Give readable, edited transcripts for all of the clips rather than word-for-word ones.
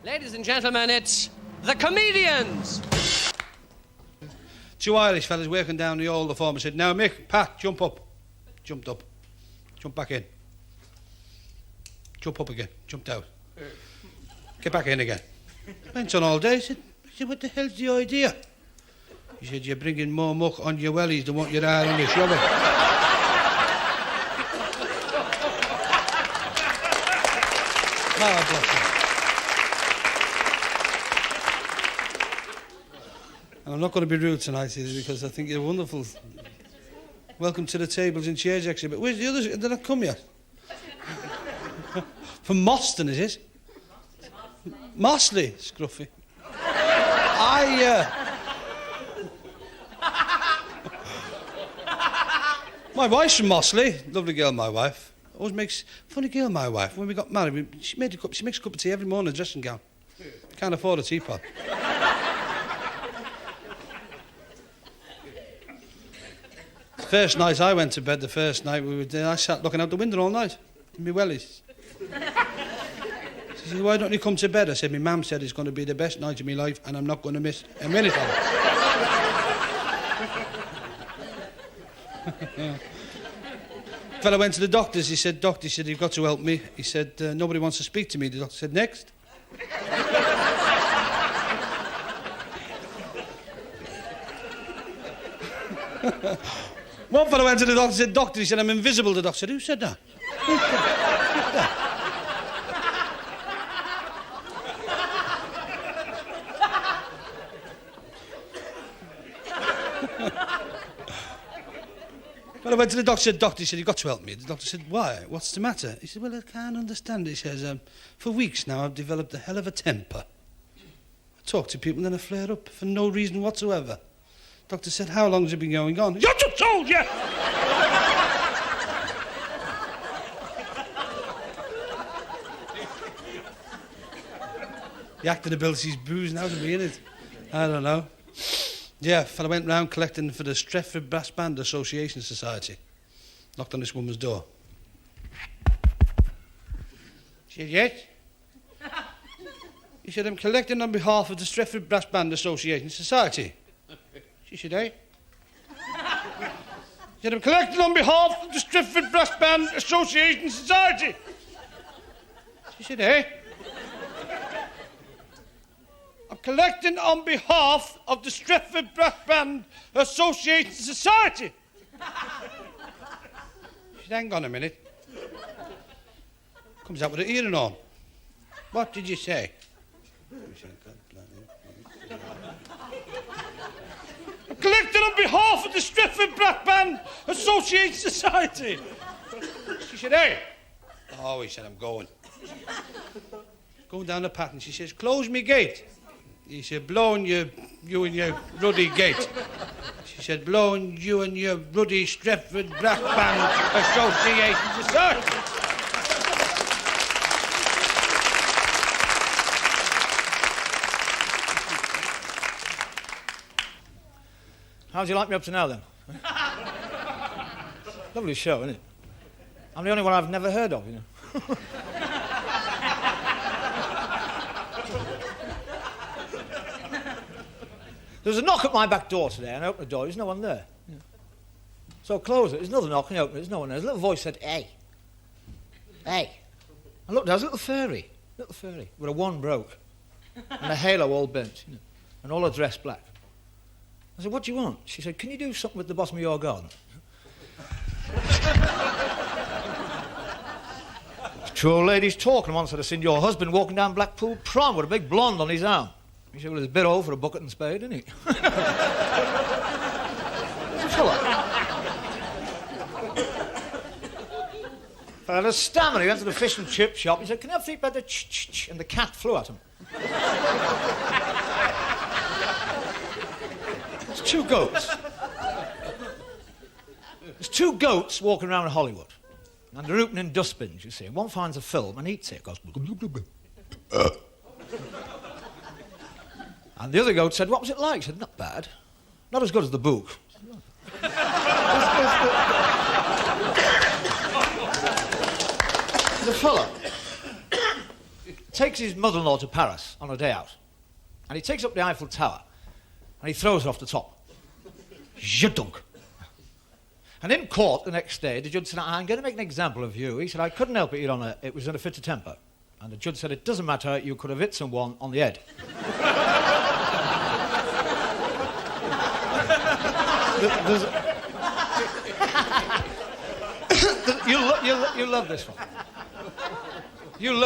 Ladies and gentlemen, it's the comedians. Two Irish fellas working down the hall. The foreman said, "Now, Mick, Pat, jump up." Jumped up. Jump back in. Jump up again. Jumped out. Get back in again. Went on all day. I said, "What the hell's the idea?" He said, "You're bringing more muck on your wellies than what you are on your shovel." Oh, bless you. And I'm not going to be rude tonight either because I think you're wonderful. Welcome to the tables and chairs exhibit. Where's the others? Did not come yet? From Moston, is it? Mossley, Scruffy. My wife's from Mossley. Lovely girl, my wife. Always makes... Funny girl, my wife. When we got married, she makes a cup of tea every morning in a dressing gown. Can't afford a teapot. First night I went to bed, the first night we were there, I sat looking out the window all night in my wellies. She said, "Why don't you come to bed?" I said, "My mum said it's going to be the best night of my life and I'm not going to miss a minute of it." Fella went to the doctors. He said, "Doctor," he said, "you've got to help me." He said, "Nobody wants to speak to me." The doctor said, "Next." One fellow went to the doctor and said, "Doctor," he said, "I'm invisible." The doctor said, "Who said that?" Who said that? Well, I went to the doctor, said, "Doctor," he said, "You've got to help me." The doctor said, "Why? What's the matter?" He said, "Well, I can't understand it." He says, "For weeks now I've developed a hell of a temper. I talk to people and then I flare up for no reason whatsoever." The doctor said, "How long has it been going on?" "You just told you!" The acting ability's boozing out of me, innit? I don't know. Yeah, fella went round collecting for the Stretford Brass Band Association Society. Knocked on this woman's door. She said, "Yes?" He said, "I'm collecting on behalf of the Stretford Brass Band Association Society." She said, "Eh?" He said, "I'm collecting on behalf of the Stretford Brass Band Association Society." She said, "Eh?" "I'm collecting on behalf of the Stretford Brass Band Association Society." She said, "Hang on a minute." Comes out with her earring on. "What did you say?" She said, "I'm collecting on behalf of the Stretford Brass Band Association Society." She said, "Hey." "Oh," he said, "I'm going." Going down the pattern, she says, "Close me gate." He said, "Blowing you and your ruddy gate." She said, "Blowing you and your ruddy Stretford Brass Band Association Society." How'd you like me up to now, then? Lovely show, isn't it? I'm the only one I've never heard of, you know. There was a knock at my back door today, and I opened the door, there's no one there. You know. So I closed it, there's another knock, and I opened it, there's no one there. A little voice said, "Hey. Hey." I looked, there was a little fairy, with a wand broke, and a halo all bent, you know, and all her dress black. I said, "What do you want?" She said, "Can you do something with the bottom of your garden?" Two old ladies talking. One said, "I seen your husband walking down Blackpool Prom with a big blonde on his arm." He said, "Well, it's a bit old for a bucket and spade, isn't he?" I had a stammer. He went to the fish and chip shop. He said, "Can I have 3 bed of ch-ch-ch?" And the cat flew at him. There's 2 goats. There's 2 goats walking around Hollywood. And they're rooting in dustbins, you see. One finds a film and eats it. Goes... And the other goat said, "What was it like?" He said, "Not bad. Not as good as the book." The fella takes his mother-in-law to Paris on a day out. And he takes up the Eiffel Tower and he throws her off the top. Zhudunk. And in court the next day, the judge said, I'm going to make an example of you. He said, I couldn't help it, Your Honour. It was in a fit of temper. And the judge said, it doesn't matter, you could have hit someone on the head. You'll love this one.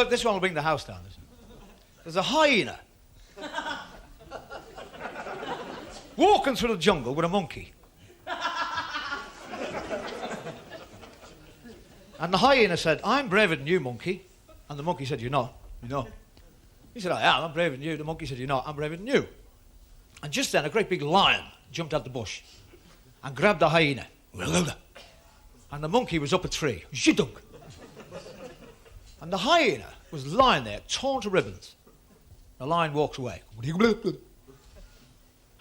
This one will bring the house down. There's a hyena walking through the jungle with a monkey. And the hyena said, I'm braver than you, monkey. And the monkey said, you're not. You're not. He said, I am. I'm braver than you. The monkey said, you're not. I'm braver than you. And just then, a great big lion jumped out the bush and grabbed the hyena. And the monkey was up a tree. Zhidunk. And the hyena was lying there, torn to ribbons. The lion walks away.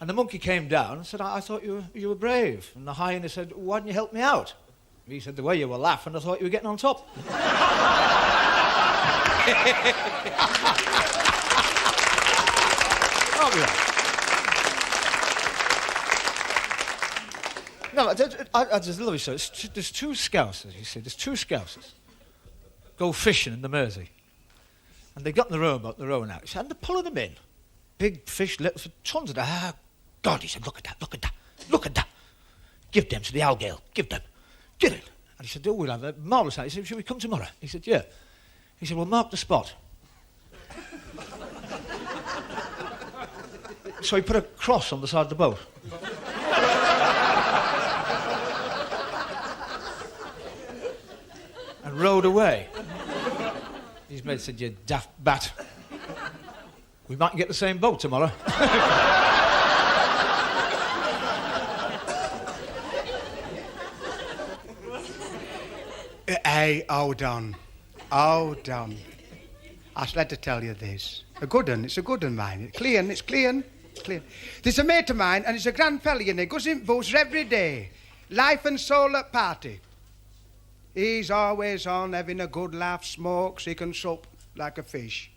And the monkey came down and said, I thought you were brave. And the hyena said, why didn't you help me out? And he said, the way you were laughing, I thought you were getting on top. No, I just love it. So there's two Scousers, you see. There's two Scousers go fishing in the Mersey. And they got in the rowboat, the rowing out. He said, and they're pulling them in. Big fish, little fish, tons of that. Ah, God, he said, look at that, look at that, look at that. Give them to the algal, give them. Get it. And he said, oh, we'll have a marvellous night. He said, shall we come tomorrow? He said, yeah. He said, well, mark the spot. So he put a cross on the side of the boat. And rowed away. His mate said, you daft bat. We might get the same boat tomorrow. Hey, hold on. Hold on. I should like to tell you this. A good un, it's a good un, mine. It's clean, it's clean, it's clean. There's a mate of mine, and he's a grand fella, and he goes in booths every day. Life and soul at party. He's always on, having a good laugh, smokes, he can sup like a fish.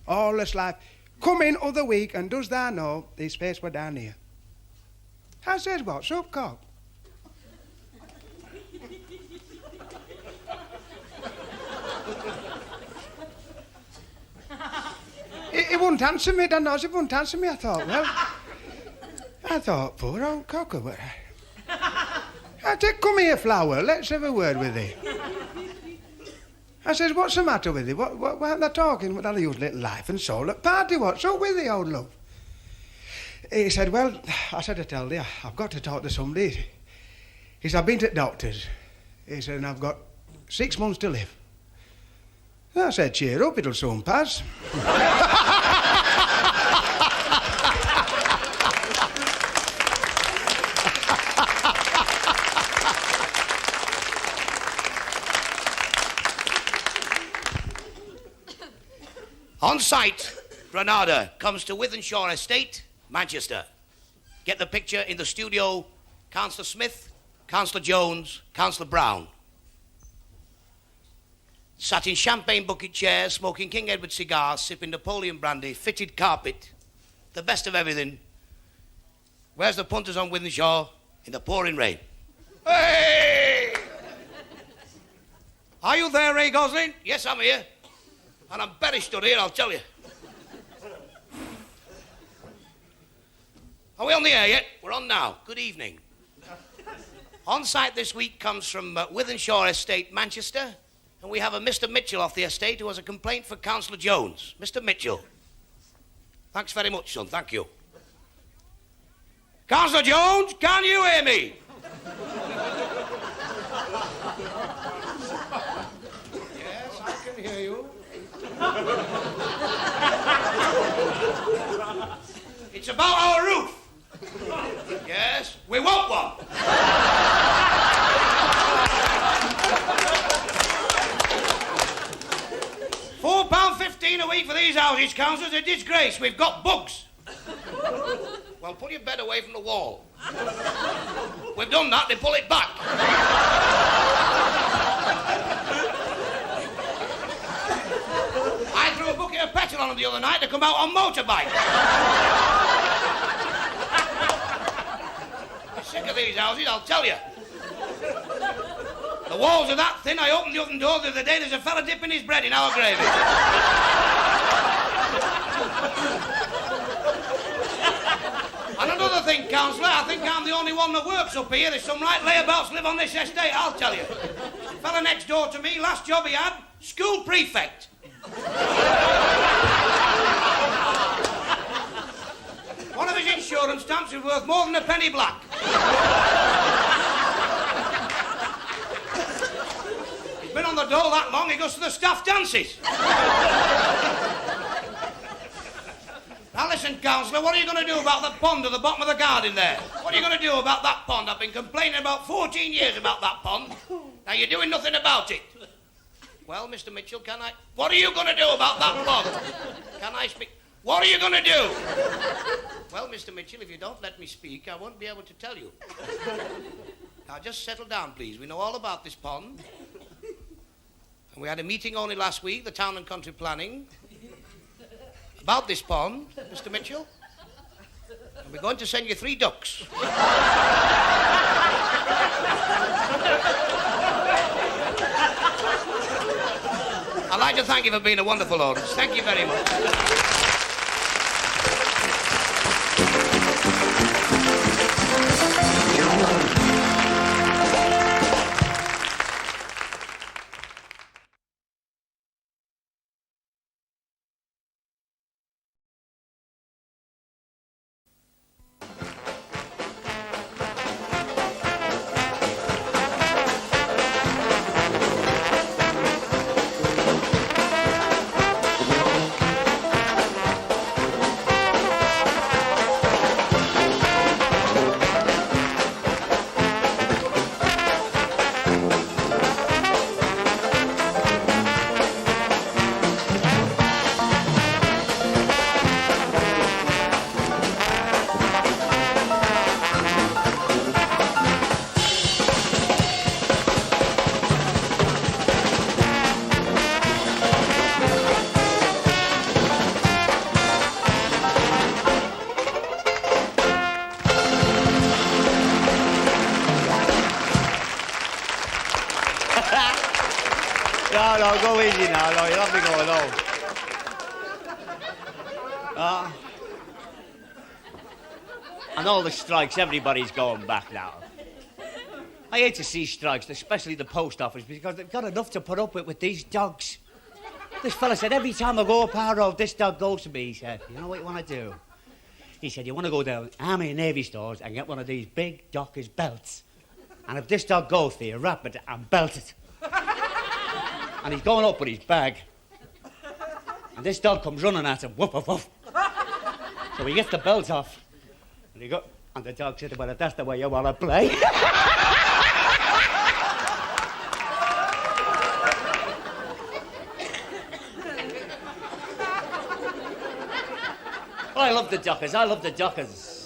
All his life. Come in other week, and does thou know, his face were down here. I says, what's up, cock? He wouldn't answer me, Dan knows he wouldn't answer me. I thought, poor old cocker. I said, come here, Flower, let's have a word with thee. I says, what's the matter with thee? What aren't they talking? What are you, little life and soul at party? What's up with thee, old love? He said, well, I said, I tell thee, I've got to talk to somebody. He said, I've been to the doctors. He said, and I've got 6 months to live. I said, cheer up, it'll soon pass. On site, Granada comes to Wythenshawe Estate, Manchester. Get the picture in the studio, Councillor Smith, Councillor Jones, Councillor Brown. Sat in champagne bucket chairs, smoking King Edward cigars, sipping Napoleon brandy, fitted carpet, the best of everything. Where's the punters on Wythenshawe? In the pouring rain. Hey! Are you there, Ray Gosling? Yes, I'm here. And I'm better stood here, I'll tell you. Are we on the air yet? We're on now. Good evening. On site this week comes from Wythenshawe Estate, Manchester. And we have a Mr. Mitchell off the estate who has a complaint for Councillor Jones. Mr. Mitchell. Thanks very much, son. Thank you. Councillor Jones, can you hear me? Yes, I can hear you. It's about our roof. Yes, we want one. £4.15 a week for these houses, councillors. A disgrace. We've got bugs. Well, pull your bed away from the wall. We've done that, they pull it back. I threw telling them the other night to come out on motorbike. I'm sick of these houses, I'll tell you. The walls are that thin, I opened the oven door the other day, there's a fella dipping his bread in our gravy. And another thing, Councillor, I think I'm the only one that works up here. There's some right layabouts live on this estate, I'll tell you. The fella next door to me, last job he had, school prefect. One of his insurance stamps is worth more than a penny black. He's been on the dole that long, he goes to the staff dances. Now listen, Councillor, what are you going to do about the pond at the bottom of the garden there? What are you going to do about that pond? I've been complaining about 14 years about that pond. Now you're doing nothing about it. Well, Mr. Mitchell, can I... What are you going to do about that pond? Can I speak? What are you going to do? Well, Mr. Mitchell, if you don't let me speak, I won't be able to tell you. Now just settle down, please. We know all about this pond. And we had a meeting only last week, the Town and Country Planning, about this pond, Mr. Mitchell. And we're going to send you 3 ducks. I'd like to thank you for being a wonderful audience. Thank you very much. No, go easy now. No, you'll have to go alone. And all the strikes, everybody's going back now. I hate to see strikes, especially the post office, because they've got enough to put up with these dogs. This fella said, every time I go up our road, this dog goes to me. He said, you know what you want to do? He said, you want to go down Army and Navy stores and get one of these big Dockers belts. And if this dog goes for you, wrap it and belt it. And he's going up with his bag. And this dog comes running at him, woof, woof, woof. So he gets the belt off. And the dog said, well, if that's the way you want to play. Well, I love the Dockers.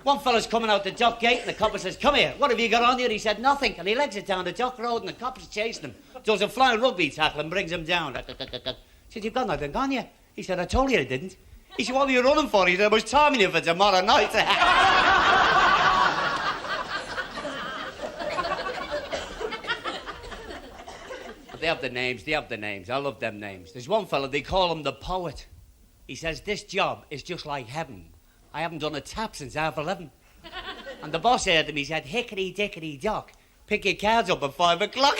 One fella's coming out the dock gate and the copper says, come here, what have you got on you? He said, nothing. And he legs it down the dock road and the copper's chasing him. Does a flying rugby tackle and brings him down. He said, you've got nothing on you. He said, I told you I didn't. He said, what were you running for? He said, I was timing you for tomorrow night. They have the names. I love them names. There's one fella, they call him the poet. He says, this job is just like heaven. I haven't done a tap since 11:30. And the boss heard him, he said, hickety dickety dock, pick your cards up at 5 o'clock.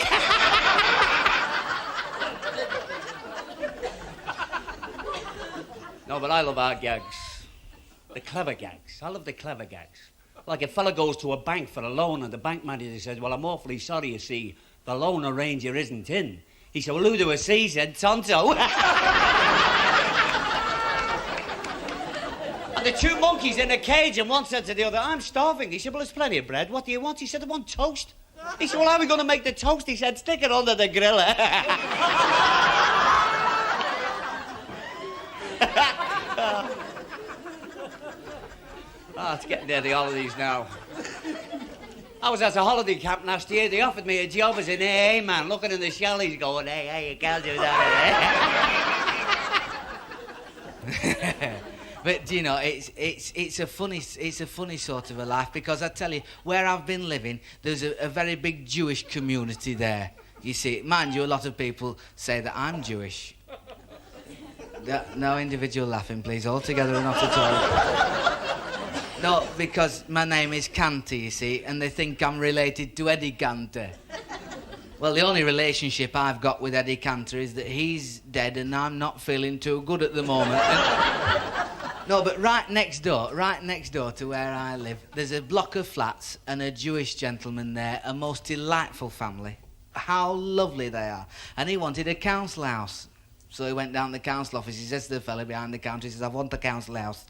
No, but I love our gags. The clever gags. I love the clever gags. Like a fella goes to a bank for a loan and the bank manager says, well, I'm awfully sorry, you see, the loan arranger isn't in. He said, well, who do I see? He said, Tonto. And the 2 monkeys in a cage, and one said to the other, I'm starving. He said, well, there's plenty of bread. What do you want? He said, I want toast. He said, well, how are we going to make the toast? He said, stick it under the grill. It's getting near the holidays now. I was at a holiday camp last year. They offered me a job as an AA man, looking at the shellies going, hey, you can't do that. But, you know, it's a funny sort of a laugh, because I tell you, where I've been living, there's a very big Jewish community there. You see, mind you, a lot of people say that I'm Jewish. No individual laughing, please. All together and not at all. No, because my name is Cantor, you see, and they think I'm related to Eddie Cantor. Well, the only relationship I've got with Eddie Cantor is that he's dead and I'm not feeling too good at the moment. No, but right next door to where I live, there's a block of flats and a Jewish gentleman there, a most delightful family. How lovely they are. And he wanted a council house. So he went down to the council office. He says to the fella behind the counter, he says, I want a council house.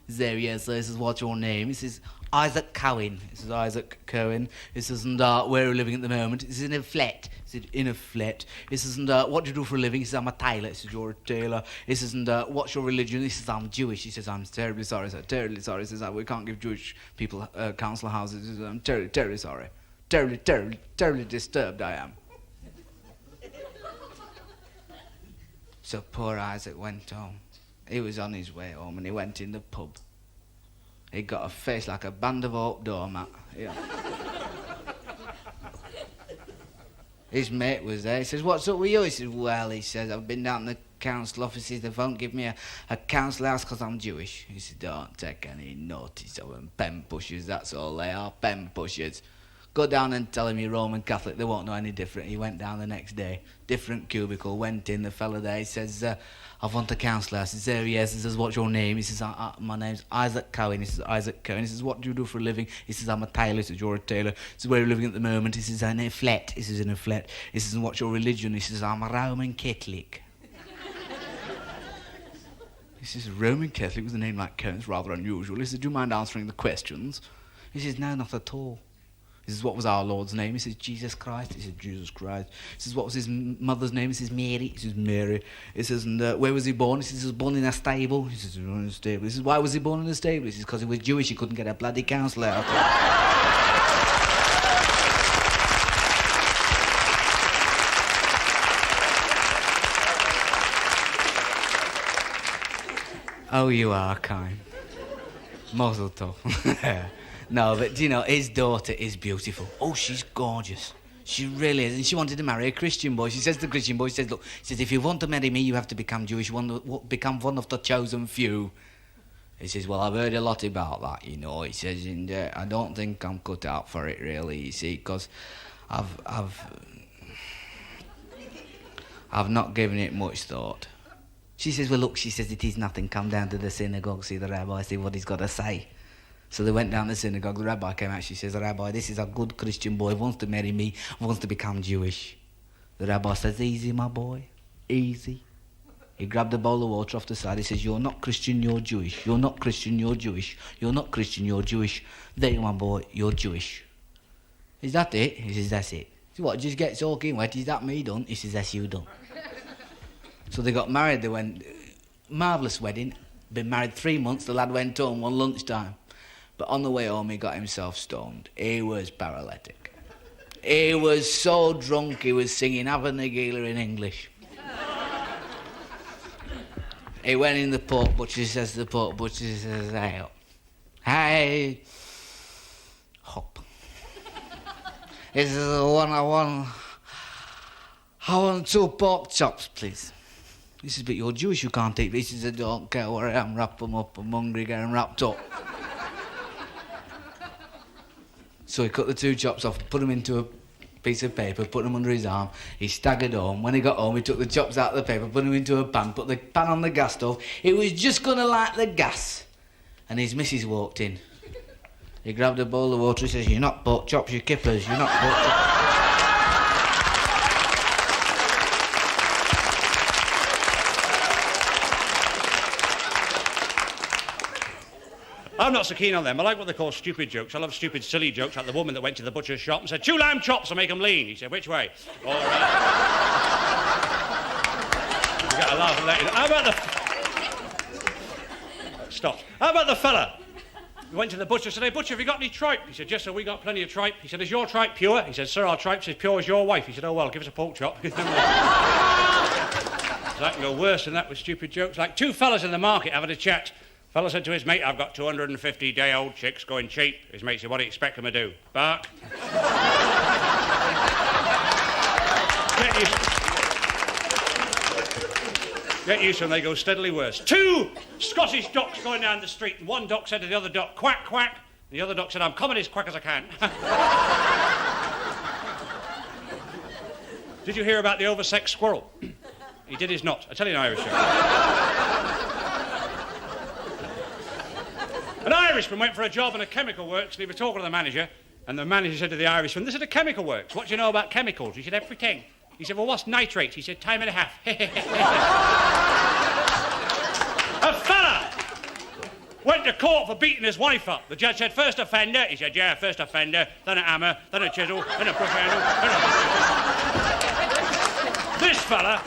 He's there, yes, so he says, what's your name? He says, Isaac Cohen. He says, Isaac Cohen. He says, and where are you living at the moment? He says, in a flat. He said, in a flat. He says, and what do you do for a living? He says, I'm a tailor. He says, you're a tailor. He says, and what's your religion? He says, I'm Jewish. He says, I'm terribly sorry, sir, terribly sorry. He says, we can't give Jewish people council houses. He says, I'm terribly, terribly sorry. Terribly, terribly, terribly disturbed I am. So poor Isaac went home. He was on his way home and he went in the pub. He got a face like a band of oak doormat. Yeah. His mate was there. He says, what's up with you? He says, well, he says, I've been down to the council offices. They won't give me a council house because I'm Jewish. He said, don't take any notice of them. Pen pushers, that's all they are, pen pushers. Go down and tell him you're Roman Catholic. They won't know any different. He went down the next day. Different cubicle. Went in. The fella there, he says, I want a council house. He says, there he is. He says, what's your name? He says, my name's Isaac Cohen. He says, Isaac Cohen. He says, what do you do for a living? He says, I'm a tailor. He says, you're a tailor. He says, where are you living at the moment? He says, in a flat. He says, in a flat. He says, and what's your religion? He says, I'm a Roman Catholic. He says, Roman Catholic with a name like Cohen is rather unusual. He says, do you mind answering the questions? He says, no, not at all. He says, what was our Lord's name? He says, Jesus Christ. He says, Jesus Christ. He says, what was his mother's name? He says, Mary. He says, Mary. He says, and where was he born? He says, he was born in a stable. He says, in a stable. He says, why was he born in a stable? He says, because he was Jewish, he couldn't get a bloody council out. Oh, you are kind. Mazel tov. No, but, you know, his daughter is beautiful. Oh, she's gorgeous. She really is. And she wanted to marry a Christian boy. She says to the Christian boy, she says, look, she says, if you want to marry me, you have to become Jewish. You want to become one of the chosen few. He says, well, I've heard a lot about that, you know. He says, and I don't think I'm cut out for it, really, you see, because I've not given it much thought. She says, well, look, she says, it is nothing. Come down to the synagogue, see the rabbi, see what he's got to say. So they went down the synagogue. The rabbi came out. She says, Rabbi, this is a good Christian boy. Wants to marry me. Wants to become Jewish. The rabbi says, easy, my boy. Easy. He grabbed a bowl of water off the side. He says, you're not Christian, you're Jewish. You're not Christian, you're Jewish. You're not Christian, you're Jewish. There, my boy, you're Jewish. Is that it? He says, that's it. So what, just get soaking wet? Is that me done? He says, that's you done. So they got married. They went, marvellous wedding. Been married 3 months. The lad went home one lunchtime. But on the way home, he got himself stoned. He was paralytic. He was so drunk, he was singing Ave Nagila in English. He went in the pork butcher, says to the pork butcher, he says, hey, hey, hop. He says, I want 2 pork chops, please. He says, but you're Jewish, you can't eat. He says, I don't care where I am, wrap them up, I'm hungry, get them wrapped up. So he cut the 2 chops off, put them into a piece of paper, put them under his arm. He staggered home. When he got home, he took the chops out of the paper, put them into a pan, put the pan on the gas stove. He was just going to light the gas. And his missus walked in. He grabbed a bowl of water. He says, you're not pork chops, you're kippers. You're not pork chops. I'm not so keen on them. I like what they call stupid jokes. I love stupid, silly jokes, like the woman that went to the butcher's shop and said, 2 lamb chops will make them lean. He said, which way? Or, you get a laugh and let you know. How about the... Stop. How about the fella We went to the butcher, said, hey, butcher, have you got any tripe? He said, yes, sir, we got plenty of tripe. He said, is your tripe pure? He said, sir, our tripe's as pure as your wife. He said, oh, well, give us a pork chop. So that can go worse than that with stupid jokes. Like two fellas in the market having a chat. Fella said to his mate, I've got 250-day-old chicks going cheap. His mate said, what do you expect them to do? Bark. Get used to them, they go steadily worse. Two Scottish ducks going down the street, and one duck said to the other duck, quack, quack. And the other duck said, I'm coming as quick as I can. Did you hear about the oversexed squirrel? He did his not. I tell you an Irish joke. An Irishman went for a job in a chemical works, and he was talking to the manager, and the manager said to the Irishman, this is a chemical works. What do you know about chemicals? He said, everything. He said, well, what's nitrates? He said, time and a half. A fella went to court for beating his wife up. The judge said, first offender. He said, yeah, first offender, then a hammer, then a chisel, then a brush handle, then a... This fella...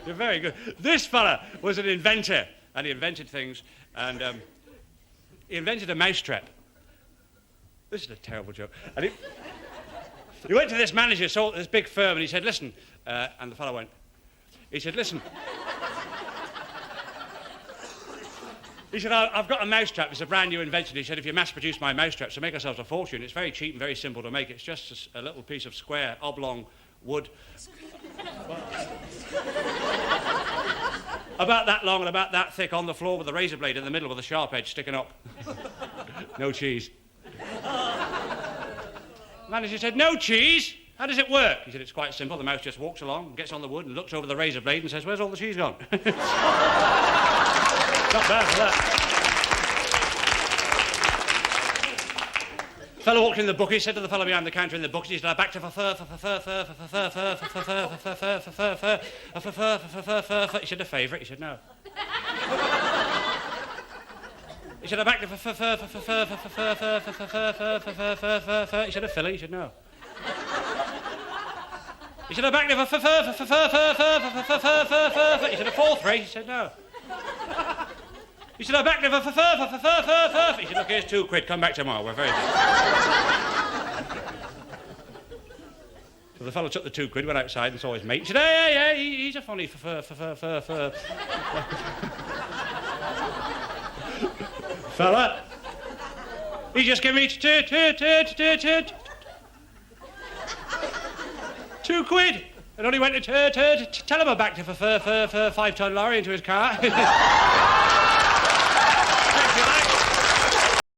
You're very good. This fella was an inventor, and he invented things, and he invented a mousetrap. This is a terrible joke. And he went to this manager, saw this big firm, and he said, listen, and the fellow went, he said, listen. He said, I've got a mousetrap. It's a brand new invention. He said, if you mass-produce my mousetrap, so make ourselves a fortune. It's very cheap and very simple to make. It's just a little piece of square, oblong wood. About that long and about that thick on the floor with a razor blade in the middle with a sharp edge sticking up. No cheese. Manager said, no cheese? How does it work? He said, it's quite simple. The mouse just walks along, gets on the wood and looks over the razor blade and says, where's all the cheese gone? Not bad for that. The fellow walked in the bookie, said to the fellow behind the counter in the books, he said, back to He said, a favourite? He said, no. He said, back to He said, a filly? He said, no. He said, back to He said, a fourth race? He said, no. He said, back to He said, look, here's £2. Come back tomorrow. We're very busy. So the fellow took the £2, went outside and saw his mate. He said, hey, he's a funny fella. He just gave me £2. And only went to tell him back to 5-ton lorry into his car.